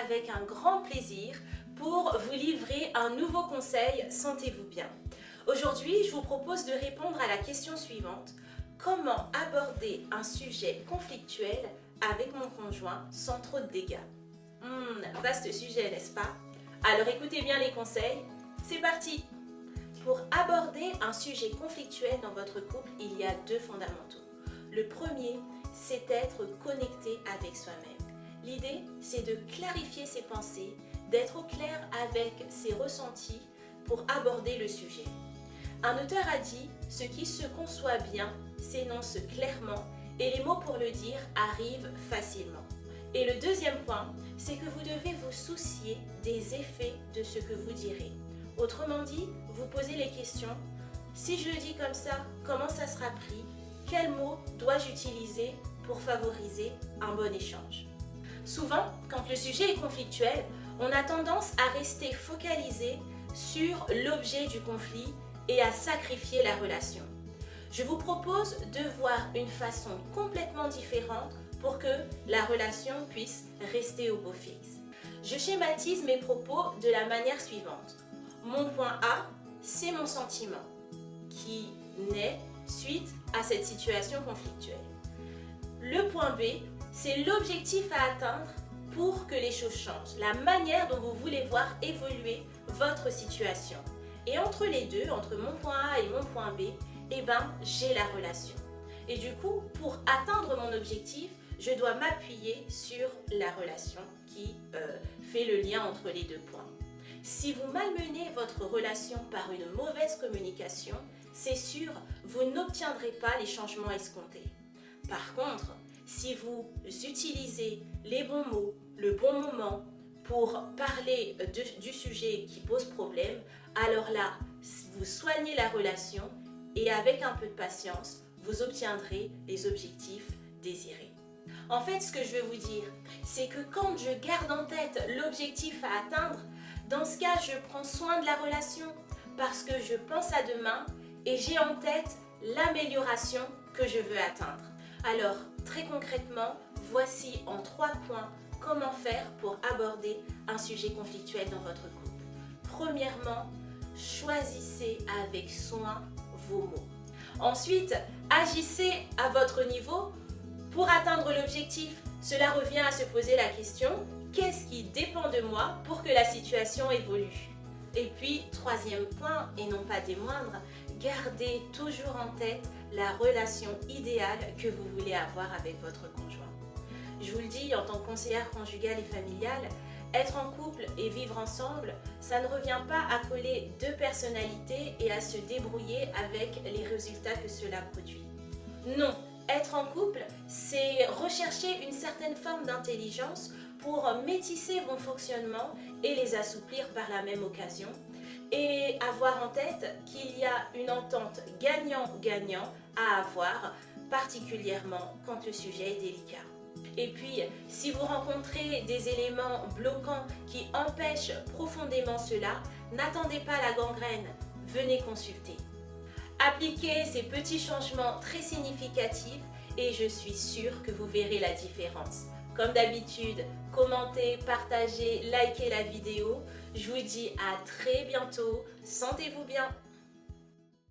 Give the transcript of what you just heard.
avec un grand plaisir pour vous livrer un nouveau conseil Sentez-vous bien. Aujourd'hui, je vous propose de répondre à la question suivante. Comment aborder un sujet conflictuel avec mon conjoint sans trop de dégâts? Vaste sujet, n'est-ce pas? Alors écoutez bien les conseils, c'est parti! Pour aborder un sujet conflictuel dans votre couple, il y a deux fondamentaux. Le premier, c'est d'être connecté avec soi-même. L'idée, c'est de clarifier ses pensées, d'être au clair avec ses ressentis pour aborder le sujet. Un auteur a dit « Ce qui se conçoit bien s'énonce clairement et les mots pour le dire arrivent facilement ». Et le deuxième point, c'est que vous devez vous soucier des effets de ce que vous direz. Autrement dit, vous posez les questions « Si je le dis comme ça, comment ça sera pris ? Quels mots dois-je utiliser pour favoriser un bon échange ?» Souvent, quand le sujet est conflictuel, on a tendance à rester focalisé sur l'objet du conflit et à sacrifier la relation. Je vous propose de voir une façon complètement différente pour que la relation puisse rester au beau fixe. Je schématise mes propos de la manière suivante. Mon point A, c'est mon sentiment qui naît suite à cette situation conflictuelle. Le point B, c'est l'objectif à atteindre pour que les choses changent, la manière dont vous voulez voir évoluer votre situation. Et entre les deux, entre mon point A et mon point B, j'ai la relation. Et du coup, pour atteindre mon objectif, je dois m'appuyer sur la relation qui fait le lien entre les deux points. Si vous malmenez votre relation par une mauvaise communication, c'est sûr, vous n'obtiendrez pas les changements escomptés. Par contre, si vous utilisez les bons mots, le bon moment pour parler du sujet qui pose problème, alors là, vous soignez la relation et avec un peu de patience, vous obtiendrez les objectifs désirés. En fait, ce que je veux vous dire, c'est que quand je garde en tête l'objectif à atteindre, dans ce cas, je prends soin de la relation parce que je pense à demain et j'ai en tête l'amélioration que je veux atteindre. Alors, très concrètement, voici en 3 points comment faire pour aborder un sujet conflictuel dans votre couple. Premièrement, choisissez avec soin vos mots. Ensuite, agissez à votre niveau pour atteindre l'objectif. Cela revient à se poser la question « Qu'est-ce qui dépend de moi pour que la situation évolue ?» Et puis, troisième point, et non pas des moindres, gardez toujours en tête la relation idéale que vous voulez avoir avec votre conjoint. Je vous le dis, en tant que conseillère conjugale et familiale, être en couple et vivre ensemble, ça ne revient pas à coller deux personnalités et à se débrouiller avec les résultats que cela produit. Non, être en couple, c'est rechercher une certaine forme d'intelligence pour métisser vos fonctionnements et les assouplir par la même occasion et avoir en tête qu'il y a une entente gagnant-gagnant à avoir, particulièrement quand le sujet est délicat. Et puis, si vous rencontrez des éléments bloquants qui empêchent profondément cela, n'attendez pas la gangrène, venez consulter. Appliquez ces petits changements très significatifs et je suis sûre que vous verrez la différence. Comme d'habitude, commentez, partagez, likez la vidéo. Je vous dis à très bientôt. Sentez-vous bien!